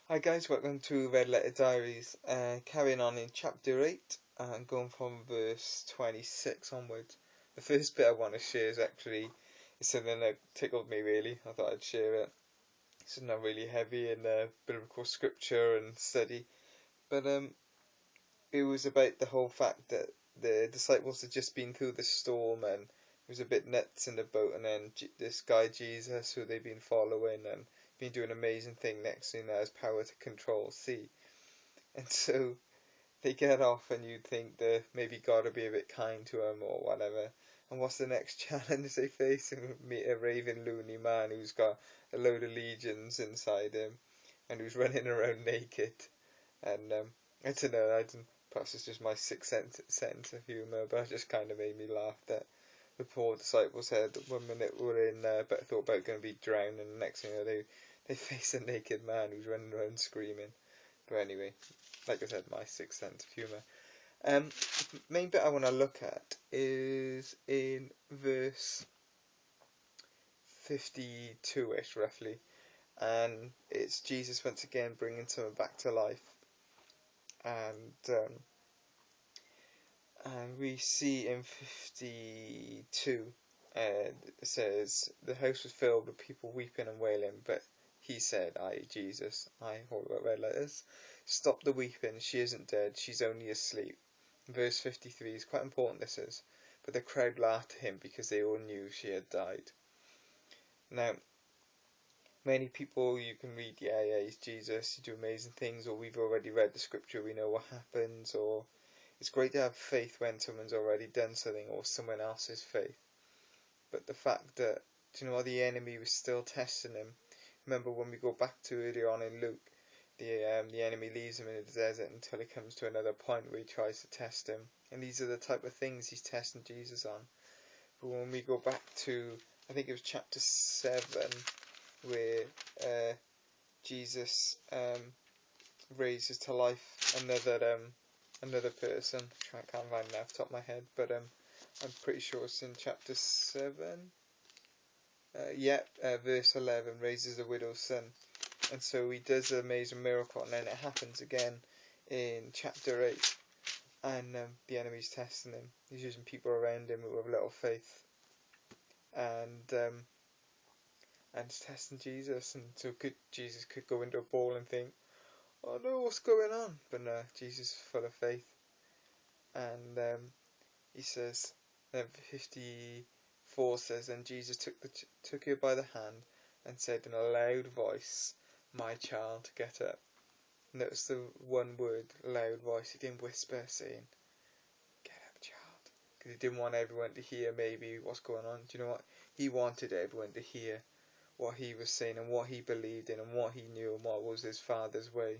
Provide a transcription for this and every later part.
Hi guys, welcome to Red Letter Diaries. Carrying on in chapter 8 and going from verse 26 onwards. The first bit I want to share is something that tickled me really. I thought I'd share it. It's not really heavy in biblical scripture and study, but it was about the whole fact that the disciples had just been through the storm and it was a bit nuts in the boat, and then this guy Jesus, who they've been following and been doing amazing thing, next thing has power to control sea. And so they get off, and you'd think that maybe God would be a bit kind to them or whatever. And what's the next challenge they face? And meet a raving loony man who's got a load of legions inside him and who's running around naked. And I don't know, perhaps it's just my sixth sense of humour, but it just kind of made me laugh that the poor disciples had 1 minute were in but thought about going to be drowned, and the next thing you know, they face a naked man who's running around screaming. But anyway, like I said, my sixth sense of humour. The main bit I want to look at is in verse 52-ish, roughly, and it's Jesus once again bringing someone back to life, and we see in 52, it says, the house was filled with people weeping and wailing, but he said, I, Jesus, I, hold up red letters, stop the weeping, she isn't dead, she's only asleep. Verse 53 is quite important, this is. But the crowd laughed at him because they all knew she had died. Now, many people, you can read, yeah, he's Jesus, you do amazing things, or we've already read the scripture, we know what happens, or it's great to have faith when someone's already done something, or someone else's faith. But the fact that, do you know what, the enemy was still testing him. Remember when we go back to earlier on in Luke, the enemy leaves him in the desert until he comes to another point where he tries to test him. And these are the type of things he's testing Jesus on. But when we go back to, I think it was chapter 7, where Jesus raises to life another person. I can't find it off the top of my head, but I'm pretty sure it's in chapter 7. Verse 11, raises a widow's son. And so he does an amazing miracle, and then it happens again in chapter 8, and the enemy's testing him. He's using people around him who have little faith, and it's testing Jesus. And so Jesus could go into a ball and think, oh no, what's going on? But no, Jesus is full of faith. And he says, 54 says, and Jesus took her by the hand and said in a loud voice, my child, get up. Notice the one word, loud voice. He didn't whisper, saying, get up, child. Because he didn't want everyone to hear maybe what's going on. Do you know what? He wanted everyone to hear what he was saying and what he believed in and what he knew and what was his Father's way.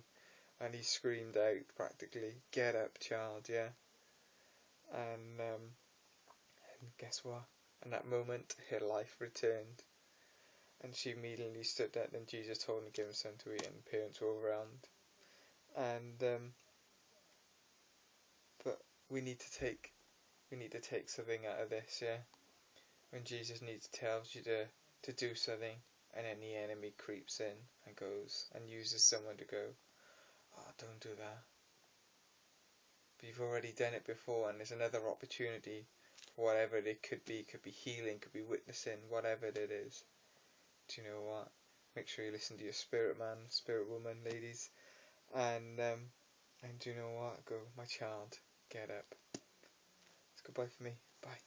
And he screamed out practically, get up, child, yeah. And guess what? In that moment, her life returned. And she immediately stood up, and Jesus told her to give him something to eat, and the parents were around. And but we need to take something out of this, yeah. When Jesus tells you to do something, and then the enemy creeps in and goes and uses someone to go, oh, don't do that. But you've already done it before, and there's another opportunity for whatever it could be. Could be healing, could be witnessing, whatever it is. Do you know what? Make sure you listen to your spirit man, spirit woman, ladies, and do you know what? Go, my child, get up. It's goodbye for me. Bye.